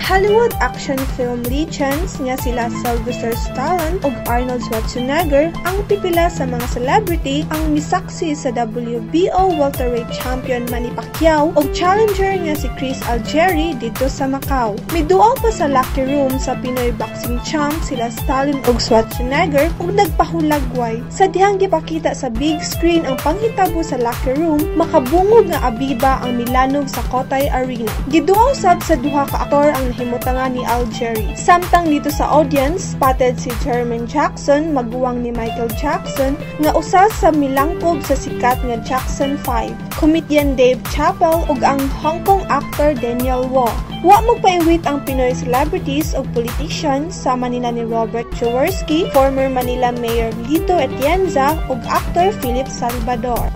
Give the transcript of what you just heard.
Hollywood action film legends nga sila Sylvester Stallone ug Arnold Schwarzenegger ang pipila sa mga celebrity ang misaksi sa WBO welterweight champion Manny Pacquiao ug challenger nga si Chris Algieri dito sa Macau. Miduaw pa sa locker room sa Pinoy boxing champ sila Stallone ug Schwarzenegger ug nagpahulagway. Sa dihang gipakita sa big screen ang panghitabo sa locker room, makabungog nga abiba ang milanog sa Cotai Arena. Giduaw sad sa duha ka aktor ang nahimutangan ni Algieri. Samtang dito sa audience, spotted si Jermaine Jackson, maguwang ni Michael Jackson, nga usa sa milangkob sa sikat nga Jackson 5, comedian Dave Chappelle ug ang Hong Kong actor Daniel Wu. Wa magpaiwit ang Pinoy celebrities o politicians sama nila ni Robert Jaworski, former Manila Mayor Lito Atienza ug actor Philip Salvador.